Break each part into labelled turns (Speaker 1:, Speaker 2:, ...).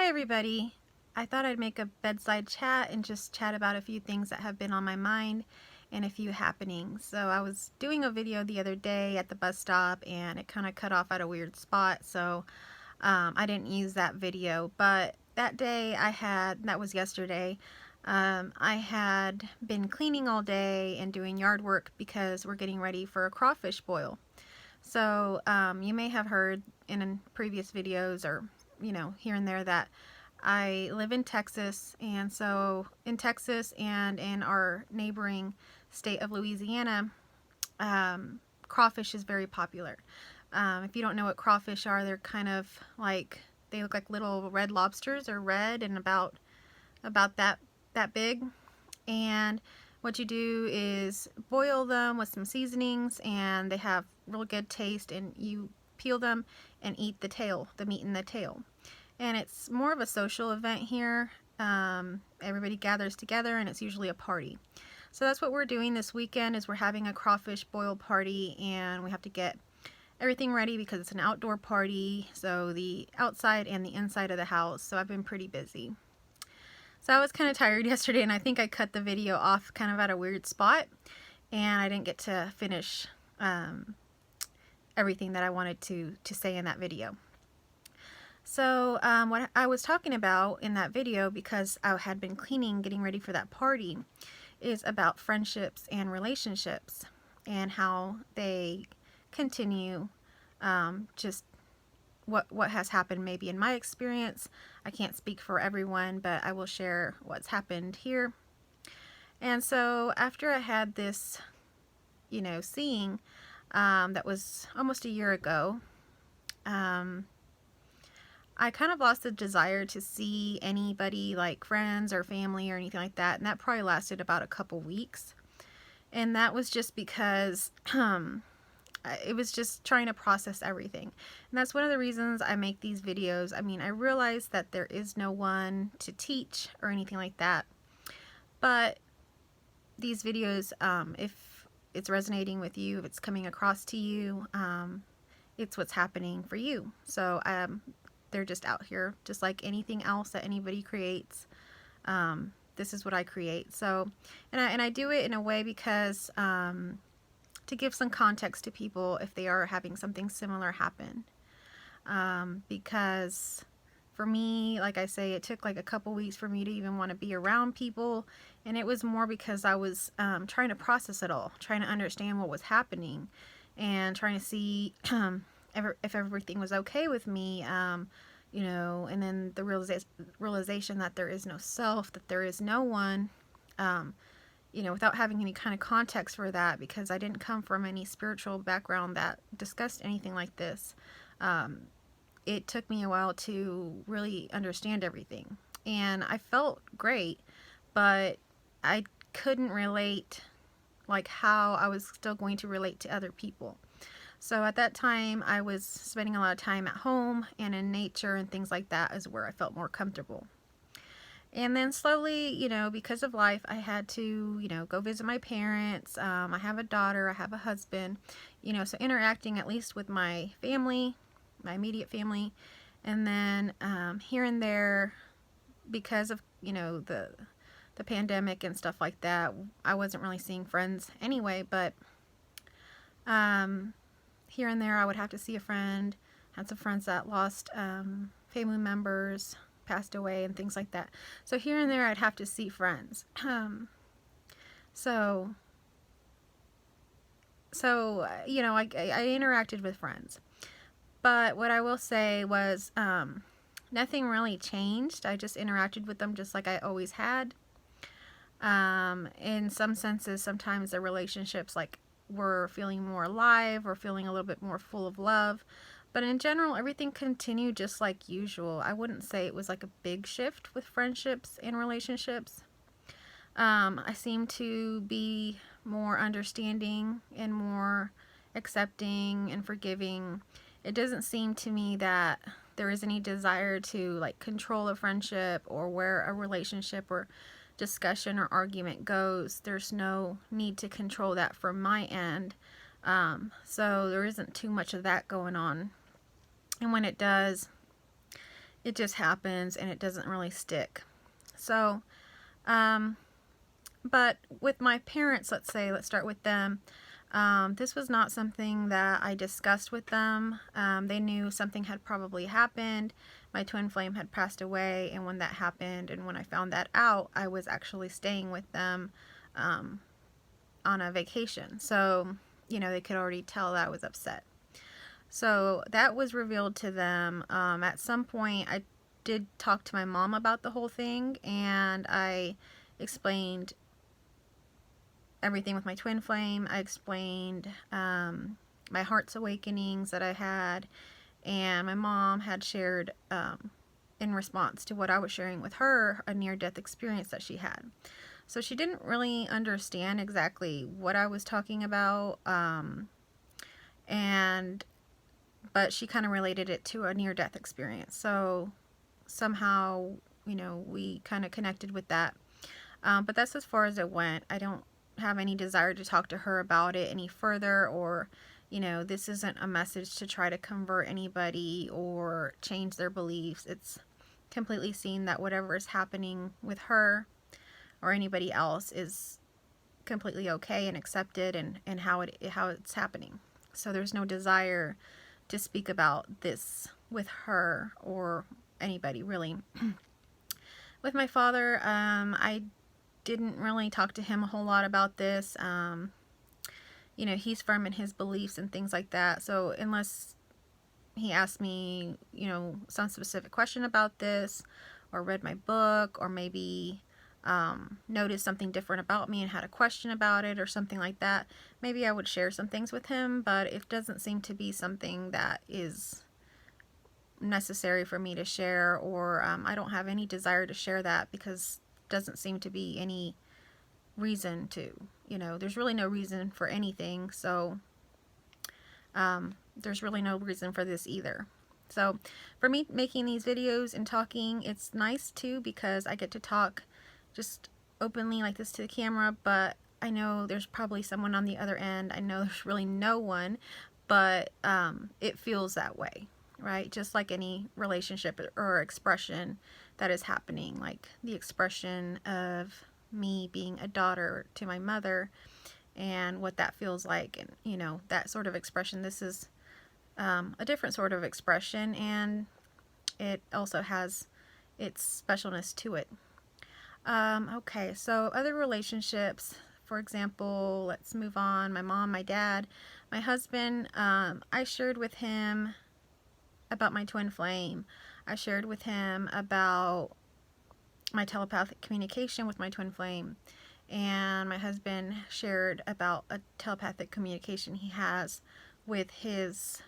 Speaker 1: Hi everybody. I thought I'd make a bedside chat and just chat about a few things that have been on my mind and a few happenings. So I was doing a video the other day at the bus stop and it kind of cut off at a weird spot, so I didn't use that video. But that day that was yesterday, I had been cleaning all day and doing yard work because we're getting ready for a crawfish boil. So you may have heard in previous videos or here and there that I live in Texas, and so in Texas and in our neighboring state of Louisiana, crawfish is very popular. If you don't know what crawfish are, they're kind of like, they look like little red lobsters. Are red and about that big. And what you do is boil them with some seasonings, and they have real good taste, and you peel them and eat the tail, the meat in the tail. And it's more of a social event here. Everybody gathers together and it's usually a party. So that's what we're doing this weekend, is we're having a crawfish boil party, and we have to get everything ready because it's an outdoor party, so the outside and the inside of the house. So I've been pretty busy. So I was kind of tired yesterday, and I think I cut the video off kind of at a weird spot, and I didn't get to finish everything that I wanted to say in that video. So what I was talking about in that video, because I had been cleaning, getting ready for that party, is about friendships and relationships and how they continue. Just what has happened maybe in my experience. I can't speak for everyone, but I will share what's happened here. And so after I had this, seeing that was almost a year ago, I kind of lost the desire to see anybody, like friends or family or anything like that, and that probably lasted about a couple weeks. And that was just because it was just trying to process everything. And that's one of the reasons I make these videos. I mean, I realize that there is no one to teach or anything like that, but these videos, if it's resonating with you, if it's coming across to you, it's what's happening for you. So they're just out here, just like anything else that anybody creates. This is what I create. So, and I do it in a way because to give some context to people if they are having something similar happen. Because for me, like I say, it took like a couple weeks for me to even want to be around people, and it was more because I was trying to process it all, trying to understand what was happening, and trying to see if everything was okay with me, and then the realization that there is no self, that there is no one, without having any kind of context for that, because I didn't come from any spiritual background that discussed anything like this. It took me a while to really understand everything, and I felt great, but I couldn't relate like how I was still going to relate to other people. So at that time, I was spending a lot of time at home and in nature and things like that is where I felt more comfortable. And then slowly, because of life, I had to, go visit my parents. I have a daughter, I have a husband, so interacting at least with my family, my immediate family. And then here and there, because of, the pandemic and stuff like that, I wasn't really seeing friends anyway, but here and there I would have to see a friend. Had some friends that lost family members, passed away, and things like that. So here and there I'd have to see friends. So I interacted with friends. But what I will say was nothing really changed. I just interacted with them just like I always had. In some senses, sometimes the relationships were feeling more alive or feeling a little bit more full of love. But in general, everything continued just like usual. I wouldn't say it was like a big shift with friendships and relationships. I seem to be more understanding and more accepting and forgiving. It doesn't seem to me that there is any desire to control a friendship or where a relationship or discussion or argument goes. There's no need to control that from my end. So there isn't too much of that going on. And when it does, it just happens and it doesn't really stick. So, but with my parents, let's start with them. This was not something that I discussed with them. They knew something had probably happened. My twin flame had passed away, and when that happened, and when I found that out, I was actually staying with them on a vacation. So, they could already tell that I was upset. So that was revealed to them. At some point, I did talk to my mom about the whole thing, and I explained everything with my twin flame. I explained my heart's awakenings that I had, and my mom had shared in response to what I was sharing with her, a near-death experience that she had. So she didn't really understand exactly what I was talking about, but she kind of related it to a near-death experience. So somehow, we kind of connected with that. But that's as far as it went. I don't have any desire to talk to her about it any further, or this isn't a message to try to convert anybody or change their beliefs. It's completely seen that whatever is happening with her or anybody else is completely okay and accepted, and how it's happening. So there's no desire to speak about this with her or anybody, really. With my father, I didn't really talk to him a whole lot about this. He's firm in his beliefs and things like that. So unless he asked me, some specific question about this, or read my book, or maybe noticed something different about me and had a question about it or something like that, maybe I would share some things with him, but it doesn't seem to be something that is necessary for me to share, or I don't have any desire to share that, because doesn't seem to be any reason to. There's really no reason for anything, so there's really no reason for this either. So for me making these videos and talking, it's nice too, because I get to talk just openly like this to the camera, but I know there's probably someone on the other end. I know there's really no one, but it feels that way, right? Just like any relationship or expression that is happening, like the expression of me being a daughter to my mother and what that feels like, and that sort of expression. This is a different sort of expression, and it also has its specialness to it. Okay, so other relationships, for example, let's move on. My mom, my dad, my husband, I shared with him about my twin flame. I shared with him about my telepathic communication with my twin flame. And my husband shared about a telepathic communication he has with his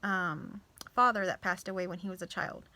Speaker 1: father that passed away when he was a child.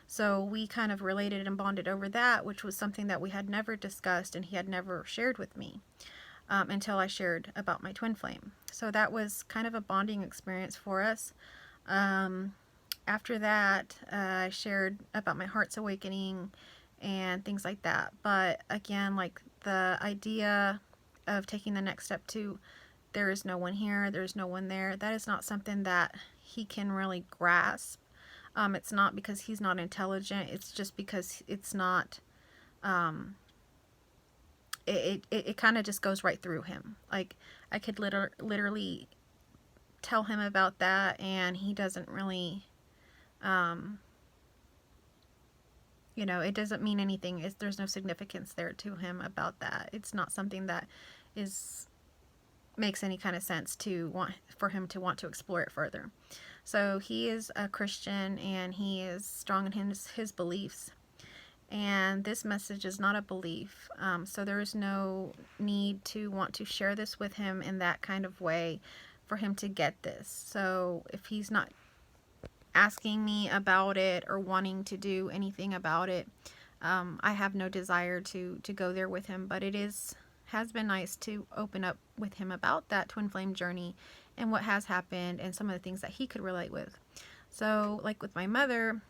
Speaker 1: So we kind of related and bonded over that, which was something that we had never discussed and he had never shared with me until I shared about my twin flame. So that was kind of a bonding experience for us. After that, I shared about my heart's awakening and things like that. But again, like the idea of taking the next step to there is no one here, there's no one there, that is not something that he can really grasp. It's not because he's not intelligent, it's just because it's not, it kind of just goes right through him. Like, I could literally tell him about that, and he doesn't really, it doesn't mean anything. There's no significance there to him about that. It's not something that makes any kind of sense for him to want to explore it further. So he is a Christian, and he is strong in his beliefs. And this message is not a belief. So there is no need to want to share this with him in that kind of way for him to get this. So if he's not asking me about it or wanting to do anything about it, I have no desire to go there with him. But it has been nice to open up with him about that twin flame journey and what has happened and some of the things that he could relate with. So like with my mother,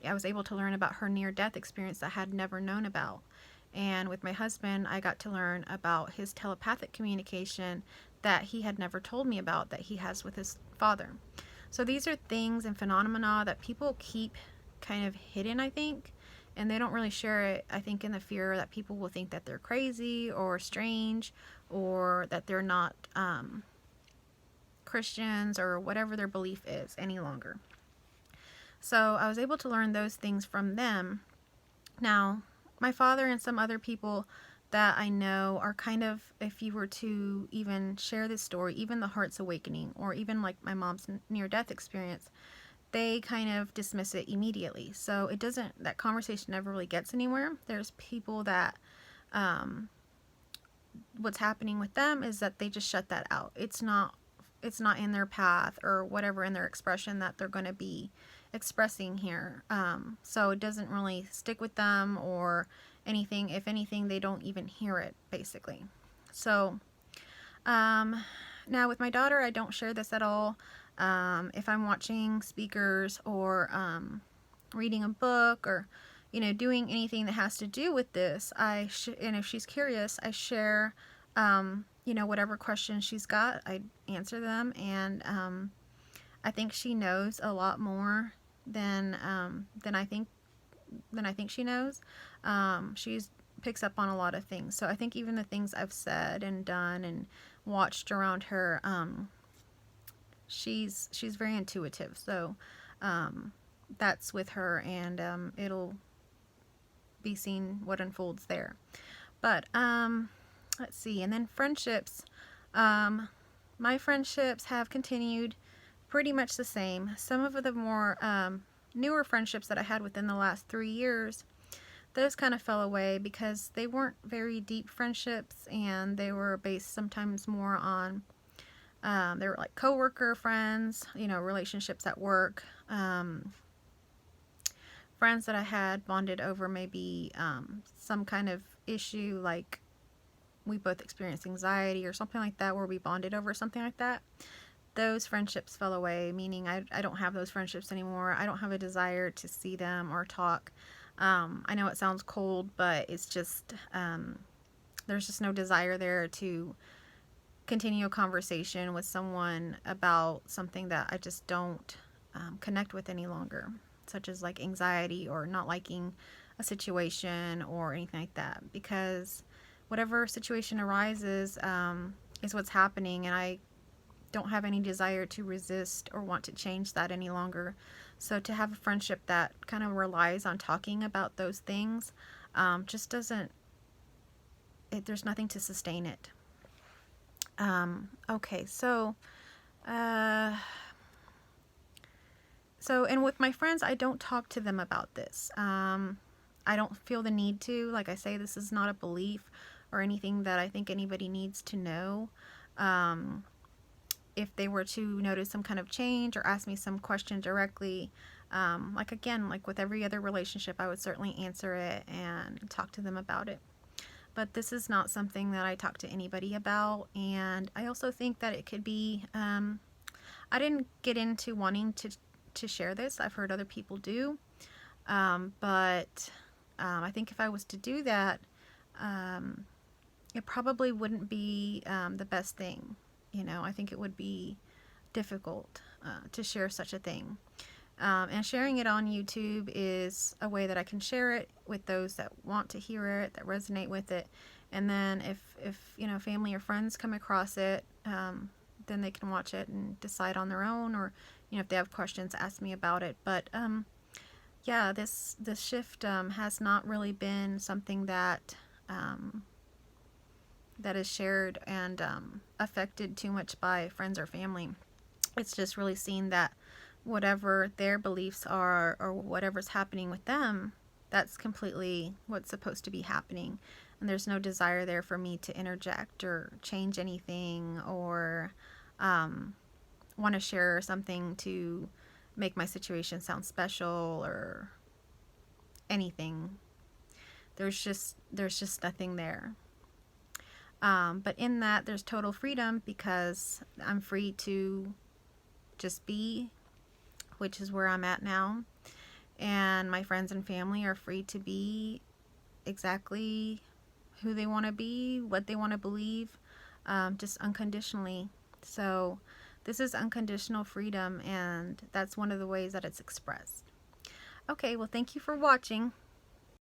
Speaker 1: I was able to learn about her near-death experience that I had never known about. And with my husband, I got to learn about his telepathic communication that he had never told me about, that he has with his father. So these are things and phenomena that people keep kind of hidden, I think. And they don't really share it, I think, in the fear that people will think that they're crazy or strange, or that they're not Christians or whatever their belief is any longer. So I was able to learn those things from them. Now, my father and some other people that I know are kind of, if you were to even share this story, even the Heart's Awakening, or even like my mom's near-death experience, they kind of dismiss it immediately. So it doesn't, that conversation never really gets anywhere. There's people that, what's happening with them is that they just shut that out. It's not in their path or whatever in their expression that they're going to be expressing here. So it doesn't really stick with them or anything. If anything, they don't even hear it, basically. So now with my daughter, I don't share this at all. If I'm watching speakers or reading a book or doing anything that has to do with this, and if she's curious, I share whatever questions she's got, I answer them, and I think she knows a lot more than I think she knows. She picks up on a lot of things. So I think even the things I've said and done and watched around her, she's very intuitive. So that's with her, and it'll be seen what unfolds there. But let's see. And then friendships. My friendships have continued pretty much the same. Some of the more newer friendships that I had within the last 3 years, those kind of fell away because they weren't very deep friendships, and they were based sometimes more on, they were like coworker friends, relationships at work, friends that I had bonded over maybe some kind of issue, like we both experienced anxiety or something like that, where we bonded over something like that. Those friendships fell away, meaning I don't have those friendships anymore. I don't have a desire to see them or talk. I know it sounds cold, but it's just, there's just no desire there to continue a conversation with someone about something that I just don't connect with any longer, such as like anxiety or not liking a situation or anything like that, because whatever situation arises is what's happening, and I don't have any desire to resist or want to change that any longer. So to have a friendship that kind of relies on talking about those things just doesn't, there's nothing to sustain it. Okay, so and with my friends, I don't talk to them about this. I don't feel the need to. Like I say, this is not a belief or anything that I think anybody needs to know. If they were to notice some kind of change or ask me some question directly, like with every other relationship, I would certainly answer it and talk to them about it. But this is not something that I talk to anybody about, and I also think that it could be, I didn't get into wanting to share this. I've heard other people do, but I think if I was to do that, it probably wouldn't be the best thing. I think it would be difficult to share such a thing. And sharing it on YouTube is a way that I can share it with those that want to hear it, that resonate with it. And then if family or friends come across it, then they can watch it and decide on their own, or if they have questions, ask me about it. But yeah, this shift has not really been something that that is shared and affected too much by friends or family. It's just really seen that whatever their beliefs are or whatever's happening with them, that's completely what's supposed to be happening. And there's no desire there for me to interject or change anything or want to share something to make my situation sound special or anything. There's just nothing there. But in that, there's total freedom, because I'm free to just be, which is where I'm at now. And my friends and family are free to be exactly who they want to be, what they want to believe, just unconditionally. So this is unconditional freedom, and that's one of the ways that it's expressed. Okay, well, thank you for watching.